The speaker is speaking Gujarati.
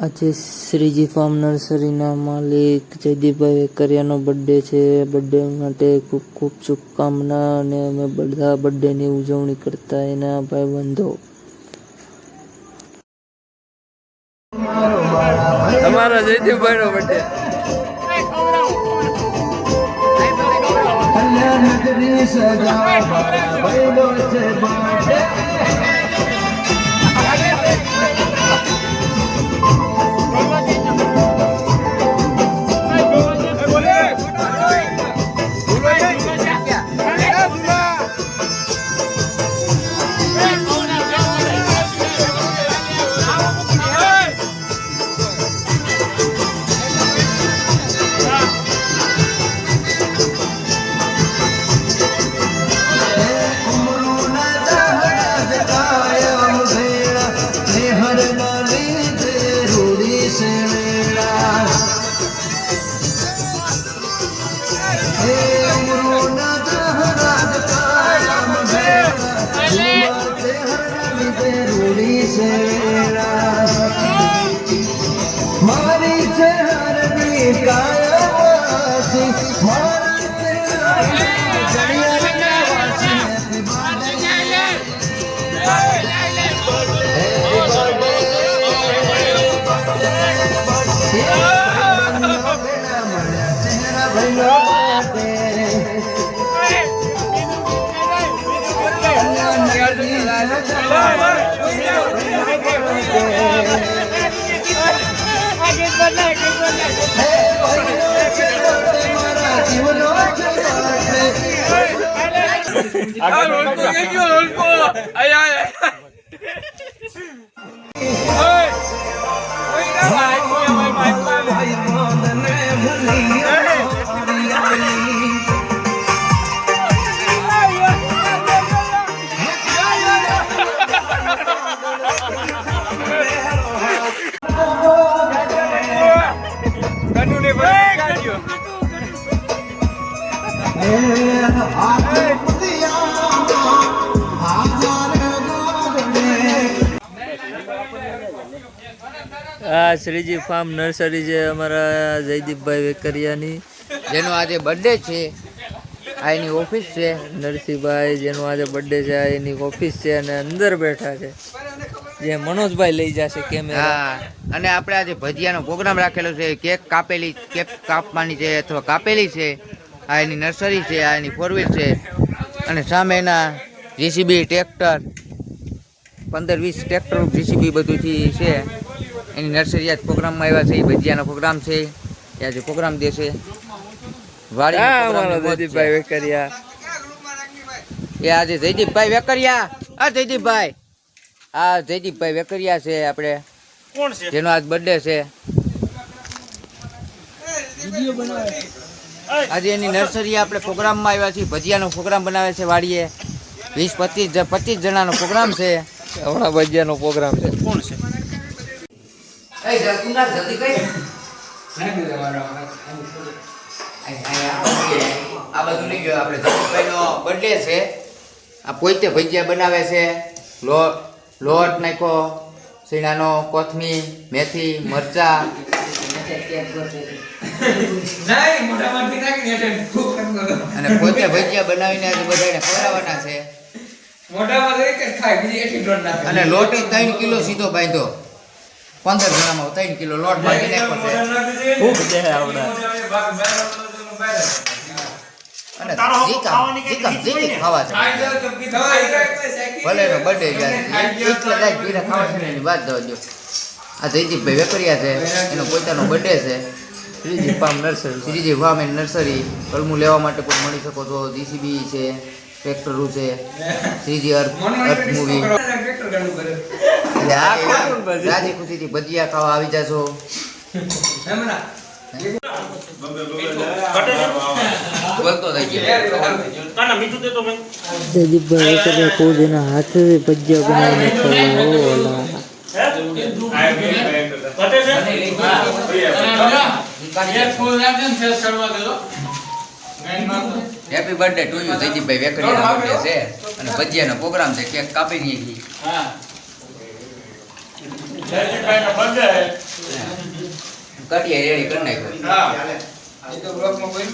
આજે શ્રીજી ફાર્મ નર્સરીના માલિક જયદીપભાઈ વેકરિયાનો બર્થડે છે. બર્થડે માટે ખૂબ ખૂબ શુભકામના અને અમે બધા બર્થડેની ઉજવણી કરતા એના ભાઈબંધો. તમારા જયદીપભાઈનો બર્થડે. આ શ્રીજી ફાર્મ નર્સરી છે અમારા જયદીપભાઈ વેકરિયાની, જેનો આજે બર્થડે છે. આ એની ઓફિસ છે. નરસિંહભાઈ જેનો આજે બર્થડે છે આ એની ઓફિસ છે અને અંદર બેઠા છે જે મનોજભાઈ લઈ જશે કેમેરા. અને આપણે આજે ભજીયાનો પ્રોગ્રામ રાખેલો છે. કેક કાપવાની છે અથવા કાપેલી છે. આ એની નર્સરી છે. આ એની 4 વ્હીલ છે અને સામે એના જીસીબી ટ્રેક્ટર 15-20 ટ્રેક્ટર જીસીબી બધુંથી છે. એની નર્સરી આજ પ્રોગ્રામમાં આવ્યા છે. એ ભજીયાનો પ્રોગ્રામ છે. એ આજે પ્રોગ્રામ દેશે. જયદીપભાઈ વેકરિયા એ આજે જયદીપભાઈ વેકરિયા. જયદીપભાઈ જયદીપભાઈ વેકરિયા છે આપણે, જેનો આજ બર્થડે છે. આજે એની નર્સરી આપણે પ્રોગ્રામમાં આવ્યા છીએ. ભજીયાનો પ્રોગ્રામ બનાવે છે વાડીએ. 20-25 જણાનો પ્રોગ્રામ છે. હમણાં ભજીયાનો પ્રોગ્રામ છે. કોણ છે? આ બધું નહીં ગયો. આપણે જયદીપભાઈનો બર્થડે છે. આ પોતે ભજીયા બનાવે છે. લોટ નાખ્યો, સીણાનો, કોથમી, મેથી, મરચા અને પોતે ભજીયા બનાવીને આજે બધાને ખવડાવવાના છે. અને લોટ 3 કિલો સીધો બાંધ્યો. 15 જણામાં 3 કિલો લોટ બાંધી નાખ્યો છે. અને ખાવા છે. ભલે નો બર્થડે ખાવા છે ને એની વાત દો. આ જયદીપભાઈ વેકરિયા છે, એનો પોતાનો બર્થડે છે. શ્રીજી ફાર્મ નર્સરી કલમું લેવા માટે કોઈ મળી શકો છો. જીસીબી છે, ટ્રેક્ટરું છે, શ્રીજી અર્થ મૂવી. રાજી ખુશીથી ભજીયા ખાવા આવી જાશો. જયદીપભાઈ વેકરિયા ખુદ એના હાથે ભજીયા બનાવીને ખાવા. હેપી બર્થડે ટુ યુ જયદીપભાઈ વેકરિયાનો બર્થડે છે અને ભજીયાનો પ્રોગ્રામ છે. કેક કાપી નહીં. જયદીપભાઈનો બર્થડે કટિયા રેડી કરી નાખ્યો. હા એ તો બ્લોકમાં કોઈ